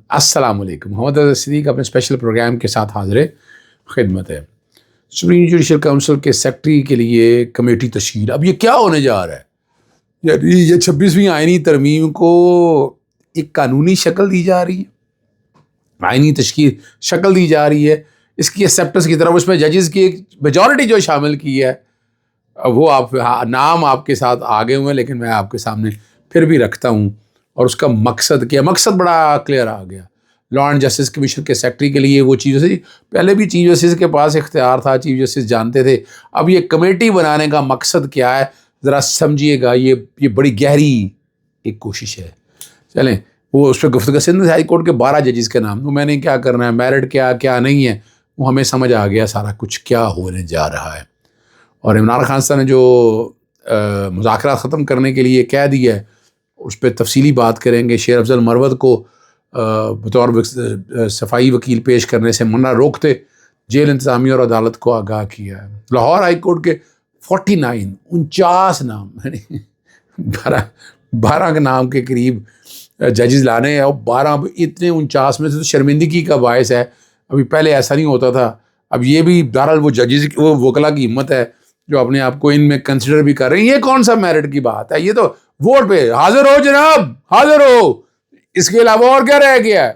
السلام علیکم. محمد اظہر صدیق اپنے اسپیشل پروگرام کے ساتھ حاضر خدمت ہے. سپریم جوڈیشل کونسل کے سیکٹری کے لیے کمیٹی تشکیل. اب یہ کیا ہونے جا رہا ہے؟ یعنی یہ 26ویں آئینی ترمیم کو ایک قانونی شکل دی جا رہی ہے، آئینی تشکیل شکل دی جا رہی ہے، اس کی ایکسیپٹنس کی طرف. اس میں ججز کی ایک میجورٹی جو شامل کی ہے وہ نام آپ کے ساتھ آگے ہوئے ہیں، لیکن میں آپ کے سامنے پھر بھی رکھتا ہوں. اور اس کا مقصد کیا؟ مقصد بڑا کلیئر آ گیا. لا اینڈ جسٹس کمیشن کے سیکٹری کے لیے وہ چیز تھی، پہلے بھی چیف جسٹس کے پاس اختیار تھا، چیف جسٹس جانتے تھے. اب یہ کمیٹی بنانے کا مقصد کیا ہے ذرا سمجھیے گا. یہ بڑی گہری ایک کوشش ہے. چلیں وہ اس پہ گفتگو. سندھ ہائی کورٹ کے 12 ججز کے نام، وہ میں نے کیا کرنا ہے، میرٹ کیا نہیں ہے، وہ ہمیں سمجھ آ گیا سارا کچھ کیا ہونے جا رہا ہے. اور عمران خان صاحب نے جو مذاکرات ختم کرنے کے لیے کہہ دیا ہے اس پہ تفصیلی بات کریں گے. شیر افضل مروت کو بطور صفائی وکیل پیش کرنے سے منع روکتے جیل انتظامیہ اور عدالت کو آگاہ کیا ہے. لاہور ہائی کورٹ کے 49 نام 12 کے نام کے قریب ججز لانے ہیں، اور 12 اتنے 49 میں سے تو شرمندگی کا باعث ہے. ابھی پہلے ایسا نہیں ہوتا تھا. اب یہ بھی بہرحال وہ ججز وہ وکلا کی ہمت ہے جو اپنے آپ کو ان میں کنسیڈر بھی کر رہے ہیں. یہ کون سا میرٹ کی بات ہے؟ یہ تو ووٹ پہ حاضر ہو جناب، حاضر ہو، اس کے علاوہ اور کیا رہ گیا ہے؟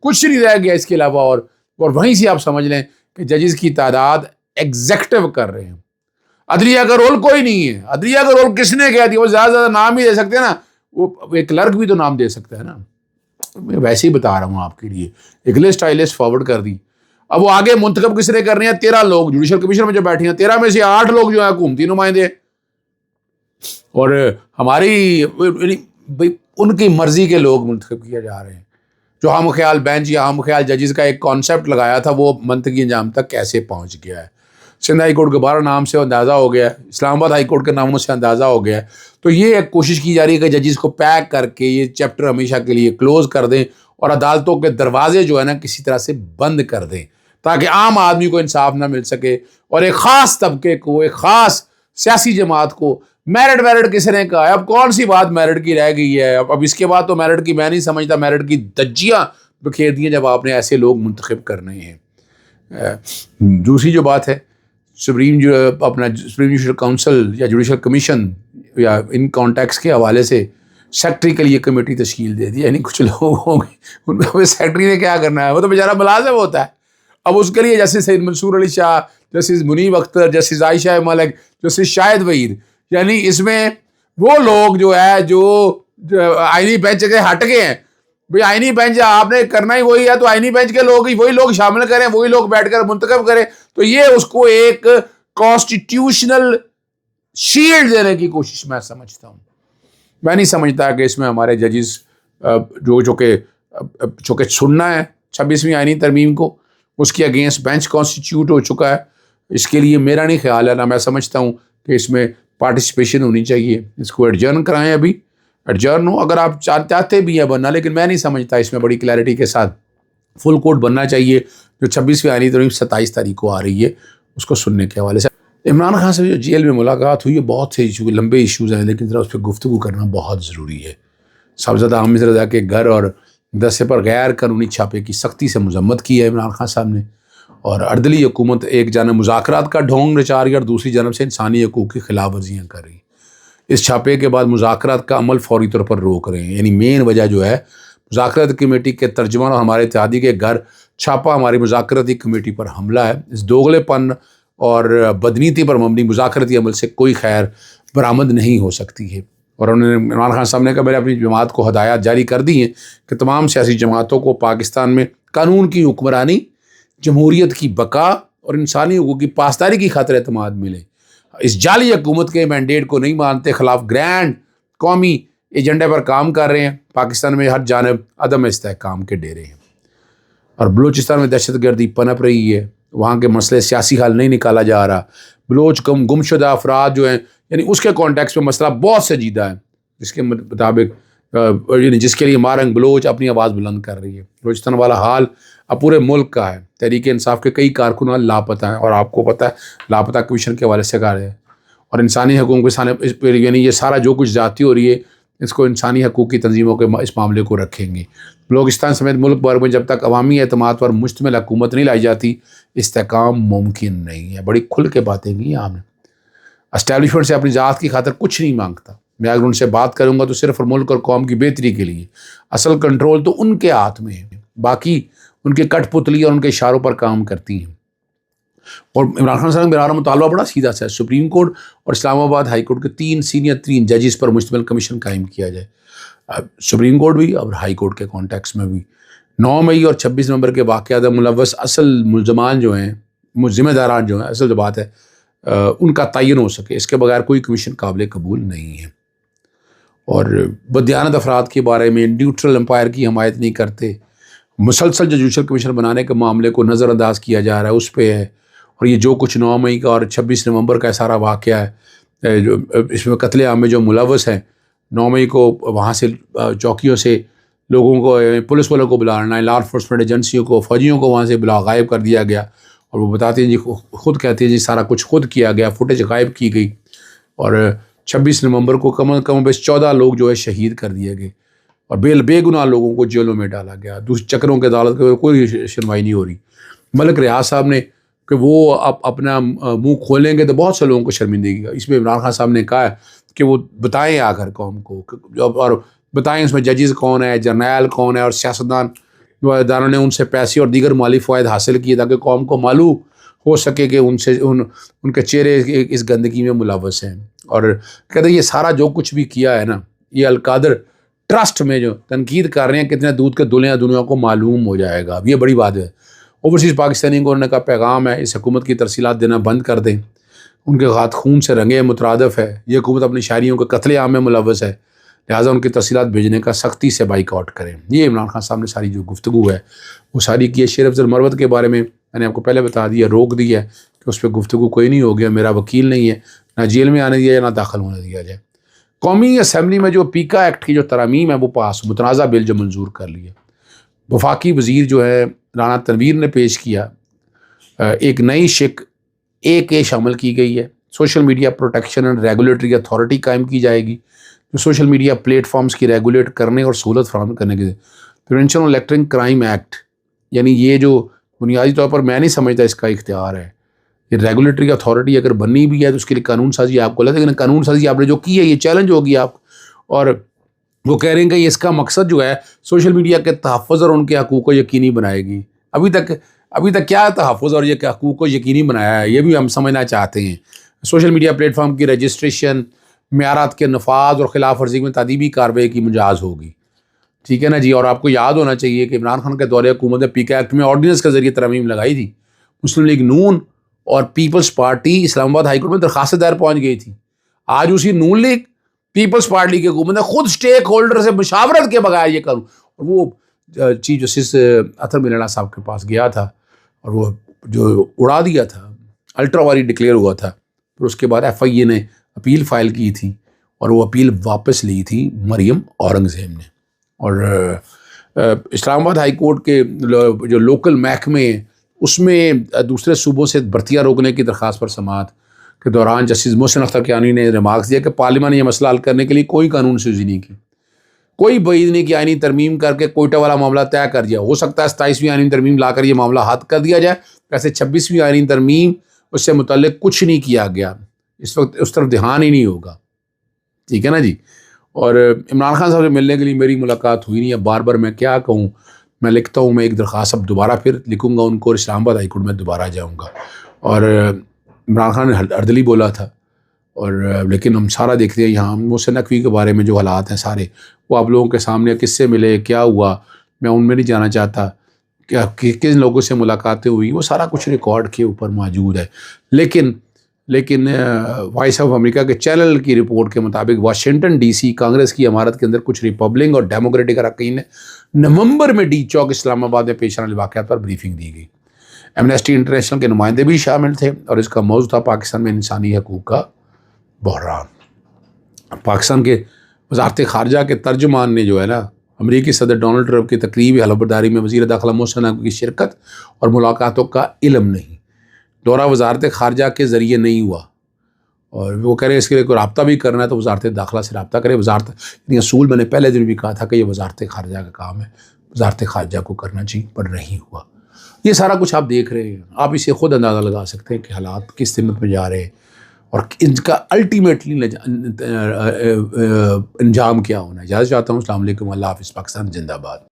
کچھ نہیں رہ گیا اس کے علاوہ. اور وہیں سے آپ سمجھ لیں کہ ججز کی تعداد ایگزیکٹو کر رہے ہیں. عدلیہ کا رول کوئی نہیں ہے. عدلیہ کا رول کس نے کہہ دیا؟ وہ زیادہ زیادہ نام ہی دے سکتے ہیں نا. وہ ایک کلرک بھی تو نام دے سکتا ہے نا. میں ویسے ہی بتا رہا ہوں آپ کے لیے. ایک لسٹ فارورڈ کر دی. اب وہ آگے منتخب کس نے کرنے ہیں؟ 13 لوگ جوڈیشل کمیشن میں جو بیٹھے ہیں، 13 میں سے 8 لوگ جو ہیں حکومتی نمائندے، اور ہماری ان کی مرضی کے لوگ منتخب کیے جا رہے ہیں. جو ہم خیال بینچ یا ہم خیال ججز کا ایک کانسیپٹ لگایا تھا وہ منطقی انجام تک کیسے پہنچ گیا ہے. سندھ ہائی کورٹ کے 12 نام سے اندازہ ہو گیا ہے، اسلام آباد ہائی کورٹ کے ناموں سے اندازہ ہو گیا ہے. تو یہ ایک کوشش کی جا رہی ہے کہ ججز کو پیک کر کے یہ چیپٹر ہمیشہ کے لیے کلوز کر دیں اور عدالتوں کے دروازے جو ہے نا کسی طرح سے بند کر دیں تاکہ عام آدمی کو انصاف نہ مل سکے، اور ایک خاص طبقے کو، ایک خاص سیاسی جماعت کو. میرٹ کس نے کہا ہے؟ اب کون سی بات میرٹ کی رہ گئی ہے؟ اب اس کے بعد تو میرٹ کی میں نہیں سمجھتا، میرٹ کی دجیاں بکھیر دی ہیں جب آپ نے ایسے لوگ منتخب کرنے ہیں. دوسری جو بات ہے، سپریم جوڈیشل کونسل یا جوڈیشل کمیشن یا ان کانٹیکس کے حوالے سے سیکٹری کے لیے کمیٹی تشکیل دے دی. یعنی کچھ لوگ ہوں گے ان کو سیکٹری نے کیا کرنا ہے؟ وہ تو بیچارہ ملازم ہوتا ہے. اب اس کے لیے جسٹس سید منصور علی شاہ، جسٹس منیب اختر، جسٹس عائشہ ملک، جسٹس شاہد وحید، یعنی اس میں وہ لوگ جو ہے جو آئینی بینچ کے ہٹ گئے ہیں. بھئی آئینی بینچ آپ نے کرنا ہی وہی ہے تو آئینی بینچ کے لوگ ہی وہی لوگ شامل کریں، وہی لوگ بیٹھ کر منتخب کریں. تو یہ اس کو ایک کانسٹیٹیوشنل شیلڈ دینے کی کوشش میں سمجھتا ہوں. میں نہیں سمجھتا کہ اس میں ہمارے ججز جو کہ سننا ہے 26ویں آئینی ترمیم کو، اس کے اگینسٹ بینچ کانسٹیٹیوٹ ہو چکا ہے. اس کے لیے میرا نہیں خیال ہے، نہ میں سمجھتا ہوں کہ اس میں پارٹیسپیشن ہونی چاہیے. اس کو ایڈجرن کرائیں، ابھی ایڈجرن ہو اگر آپ چاہتے بھی ہیں بننا، لیکن میں نہیں سمجھتا اس میں بڑی کلیئرٹی کے ساتھ فل کوڈ بننا چاہیے. جو 26ویں آئینی ترمیم 27 تاریخ کو آ رہی ہے اس کو سننے کے حوالے سے عمران خان سے جو جیل میں ملاقات ہوئی ہے، بہت سے لمبے ایشوز ہیں، لیکن ذرا اس پہ گفتگو کرنا بہت ضروری ہے. صاحبزادہ حامد رضا کے گھر اور مدثر پر غیر قانونی چھاپے کی سختی سے مذمت کی ہے عمران خان صاحب نے، اور اردلی حکومت ایک جانب مذاکرات کا ڈھونگ رچا رہی ہے اور دوسری جانب سے انسانی حقوق کی خلاف ورزیاں کر رہی ہے. اس چھاپے کے بعد مذاکرات کا عمل فوری طور پر روک رہے ہیں. یعنی مین وجہ جو ہے مذاکراتی کمیٹی کے ترجمان اور ہمارے اتحادی کے گھر چھاپا ہماری مذاکراتی کمیٹی پر حملہ ہے. اس دوغلے پن اور بدنیتی پر مبنی مذاکراتی عمل سے کوئی خیر برآمد نہیں ہو سکتی ہے. اور انہوں نے عمران خان صاحب نے کہا میں نے اپنی جماعت کو ہدایات جاری کر دی ہیں کہ تمام سیاسی جماعتوں کو پاکستان میں قانون کی حکمرانی، جمہوریت کی بقا اور انسانی حقوق کی پاسداری کی خاطر اعتماد ملے. اس جعلی حکومت کے مینڈیٹ کو نہیں مانتے، خلاف گرینڈ قومی ایجنڈے پر کام کر رہے ہیں. پاکستان میں ہر جانب عدم استحکام کے ڈیرے ہیں، اور بلوچستان میں دہشت گردی پنپ رہی ہے. وہاں کے مسئلے سیاسی حل نہیں نکالا جا رہا. بلوچ گمشدہ افراد جو ہیں، یعنی اس کے کانٹیکس میں مسئلہ بہت سنجیدہ ہے، جس کے مطابق جس کے لیے مارنگ بلوچ اپنی آواز بلند کر رہی ہے. بلوچستان والا حال اب پورے ملک کا ہے. تحریک انصاف کے کئی کارکنان لاپتہ ہیں، اور آپ کو پتہ ہے لاپتہ کمیشن کے حوالے سے کہا ہے. اور انسانی حقوق کے سامنے یعنی یہ سارا جو کچھ زیادتی ہو رہی ہے اس کو انسانی حقوق کی تنظیموں کے اس معاملے کو رکھیں گے۔ بلوچستان سمیت ملک بھر میں جب تک عوامی اعتماد پر مشتمل حکومت نہیں لائی جاتی استحکام ممکن نہیں ہے۔ بڑی کھل کے باتیں کی آپ نے۔ اسٹیبلشمنٹ سے اپنی ذات کی خاطر کچھ نہیں مانگتا، میں اگر ان سے بات کروں گا تو صرف ملک اور قوم کی بہتری کے لیے۔ اصل کنٹرول تو ان کے ہاتھ میں ہے، باقی ان کے کٹ پتلی اور ان کے اشاروں پر کام کرتی ہیں۔ اور عمران خان صاحب میرا مطالبہ بڑا سیدھا سا ہے، سپریم کورٹ اور اسلام آباد ہائی کورٹ کے 3 سینئر ترین ججز پر مشتمل کمیشن قائم کیا جائے، سپریم کورٹ بھی اور ہائی کورٹ کے کانٹیکس میں بھی۔ 9 مئی اور 26 نومبر کے واقعات میں ملوث اصل ملزمان جو ہیں، ذمہ داران جو ہیں، اصل جو بات ہے ان کا تعین ہو سکے، اس کے بغیر کوئی کمیشن قابل قبول نہیں ہے۔ اور بددیانت افراد کے بارے میں نیوٹرل امپائر کی حمایت نہیں کرتے، مسلسل جو جوڈیشل کمیشن بنانے کے معاملے کو نظر انداز کیا جا رہا ہے اس پہ ہے۔ اور یہ جو کچھ 9 مئی کا اور 26 نومبر کا سارا واقعہ ہے، جو اس میں قتل عام میں جو ملوث ہیں، 9 مئی کو وہاں سے چوکیوں سے لوگوں کو، پولیس والوں کو بلانا ہے، لا انفورسمنٹ ایجنسیوں کو، فوجیوں کو وہاں سے غائب کر دیا گیا، اور وہ بتاتے ہیں جی، خود کہتے ہیں جی سارا کچھ خود کیا گیا، فوٹیج غائب کی گئی۔ اور 26 نومبر کو کم از کم 14 لوگ جو ہے شہید کر دیے گئے، اور بے گناہ لوگوں کو جیلوں میں ڈالا گیا۔ دوسرے چکروں کے عدالت کے کوئی سنوائی نہیں ہو رہی۔ ملک ریاض صاحب نے کہ وہ اپنا منہ کھولیں گے تو بہت سے لوگوں کو شرمندگی گا، اس میں عمران خان صاحب نے کہا ہے کہ وہ بتائیں آ کر قوم کو، اور بتائیں اس میں ججز کون ہے، جرنیل کون ہے، اور سیاستدانوں نے ان سے پیسے اور دیگر مالی فوائد حاصل کیے تاکہ قوم کو معلوم ہو سکے کہ ان کے چہرے اس گندگی میں ملوث ہیں۔ اور کہتے ہیں یہ سارا جو کچھ بھی کیا ہے نا، یہ القادر ٹرسٹ میں جو تنقید کر رہے ہیں کتنے دودھ کے دلے ہیں دنیا کو معلوم ہو جائے گا، اب یہ بڑی بات ہے۔ اوورسیز پاکستانی گورنر کا پیغام ہے، اس حکومت کی ترسیلات دینا بند کر دیں، ان کے ہاتھ خون سے رنگے مترادف ہے، یہ حکومت اپنی شاعریوں کے قتل عام میں ملوث ہے، لہٰذا ان کی ترسیلات بھیجنے کا سختی سے بائیک آؤٹ کریں۔ یہ عمران خان صاحب نے ساری جو گفتگو ہے وہ ساری کی ہے۔ شیر افضل مروت کے بارے میں نے آپ کو پہلے بتا دیا، روک دی ہے کہ اس پہ گفتگو کوئی نہیں ہو گیا، میرا وکیل نہیں ہے، نہ جیل میں آنے دیا جائے نہ داخل ہونے دیا جائے۔ قومی اسمبلی میں جو پیکا ایکٹ کی جو ترامیم ہے وہ پاس، متنازع بل جو منظور کر لیا۔ وفاقی وزیر جو ہے رانا تنویر نے پیش کیا، ایک نئی شک AK شامل کی گئی ہے، social media protection and regulatory authority قائم کی جائے گی جو سوشل میڈیا پلیٹ فارمز کی ریگولیٹ کرنے اور سہولت فراہم کرنے کے لیے۔ Prevention of electronic crime act, یعنی یہ جو بنیادی طور پر میں نہیں سمجھتا اس کا اختیار ہے، یہ ریگولیٹری اتھارٹی اگر بننی بھی ہے تو اس کے لیے قانون سازی آپ کو لگے، لیکن قانون سازی آپ نے جو کی ہے یہ چیلنج ہوگی آپ، اور وہ کہہ رہے ہیں کہ اس کا مقصد جو ہے سوشل میڈیا کے تحفظ اور ان کے حقوق کو یقینی بنائے گی۔ ابھی تک کیا تحفظ اور یہ حقوق کو یقینی بنایا ہے، یہ بھی ہم سمجھنا چاہتے ہیں۔ سوشل میڈیا پلیٹ فارم کی رجسٹریشن، معیارات کے نفاذ اور خلاف ورزی میں تادیبی کارروائی کی مجاز ہوگی، ٹھیک ہے نا جی۔ اور آپ کو یاد ہونا چاہیے کہ عمران خان کے دور حکومت نے پیکا ایکٹ میں آرڈیننس کے ذریعے ترمیم لگائی تھی، مسلم لیگ نون اور پیپلز پارٹی اسلام آباد ہائی کورٹ میں درخواست دائر پہنچ گئی تھی۔ آج اسی نون لیگ پیپلز پارٹی کی حکومت نے خود اسٹیک ہولڈر سے مشاورت کے بغیر یہ کروں، اور وہ چیف جسٹس اطہر ملینا صاحب کے پاس گیا تھا اور وہ جو اڑا دیا تھا، الٹرا واری ڈکلیئر ہوا تھا۔ پھر اس کے بعد FIA نے اپیل فائل کی تھی اور وہ اپیل واپس لی تھی مریم اورنگزیب نے۔ اور اسلام آباد ہائی کورٹ کے جو لوکل محکمے اس میں دوسرے صوبوں سے بھرتیاں روکنے کی درخواست پر سماعت کے دوران جسٹس محسن اختر کیانی نے ریمارکس دیا کہ پارلیمان نے یہ مسئلہ حل کرنے کے لیے کوئی قانون سازی نہیں کی، کوئی بعید نہیں کہ آئینی ترمیم کر کے کوئٹہ والا معاملہ طے کر دیا، ہو سکتا ہے 27ویں آئینی ترمیم لا کر یہ معاملہ حل کر دیا جائے، ویسے 26ویں آئینی ترمیم اس سے متعلق کچھ نہیں کیا گیا، اس وقت اس طرف دھیان ہی نہیں ہوگا، ٹھیک ہے نا جی۔ اور عمران خان صاحب سے ملنے کے لیے میری ملاقات ہوئی نہیں ہے، بار بار میں کیا کہوں، میں لکھتا ہوں، میں ایک درخواست اب دوبارہ پھر لکھوں گا ان کو، اور اسلام آباد ہائی کورٹ میں دوبارہ جاؤں گا۔ اور عمران خان نے اردلی بولا تھا، اور لیکن ہم سارا دیکھتے ہیں یہاں محسن نقوی کے بارے میں جو حالات ہیں سارے وہ آپ لوگوں کے سامنے، کس سے ملے، کیا ہوا، میں ان میں نہیں جانا چاہتا کہ کن لوگوں سے ملاقاتیں ہوئی، وہ سارا کچھ ریکارڈ کے اوپر موجود ہے۔ لیکن وائس آف امریکہ کے چینل کی رپورٹ کے مطابق واشنگٹن DC کانگریس کی عمارت کے اندر کچھ ریپبلک اور ڈیموکریٹک اراکین نے نومبر میں ڈی چوک اسلام آباد میں پیش آنے واقعات پر بریفنگ دی گئی۔ ایمنسٹی انٹرنیشنل کے نمائندے بھی شامل تھے اور اس کا موضوع تھا پاکستان میں انسانی حقوق کا بحران۔ پاکستان کے وزارت خارجہ کے ترجمان نے جو ہے نا امریکی صدر ڈونلڈ ٹرمپ کی تقریبی حلفبرداری میں وزیر داخلہ محسن نقوی کی شرکت اور ملاقاتوں کا علم نہیں، دورہ وزارت خارجہ کے ذریعے نہیں ہوا، اور وہ کہہ رہے ہیں اس کے لیے کوئی رابطہ بھی کرنا ہے تو وزارت داخلہ سے رابطہ کرے. وزارت یعنی اصول میں نے پہلے دن بھی کہا تھا کہ یہ وزارت خارجہ کا کام ہے، وزارت خارجہ کو کرنا چاہیے، پر نہیں ہوا. یہ سارا کچھ آپ دیکھ رہے ہیں، آپ اسے خود اندازہ لگا سکتے ہیں کہ حالات کس سمت میں جا رہے ہیں اور ان کا الٹیمیٹلی انجام کیا ہونا ہے. اجازت چاہتا ہوں. السلام علیکم. اللہ حافظ. پاکستان زندہ باد.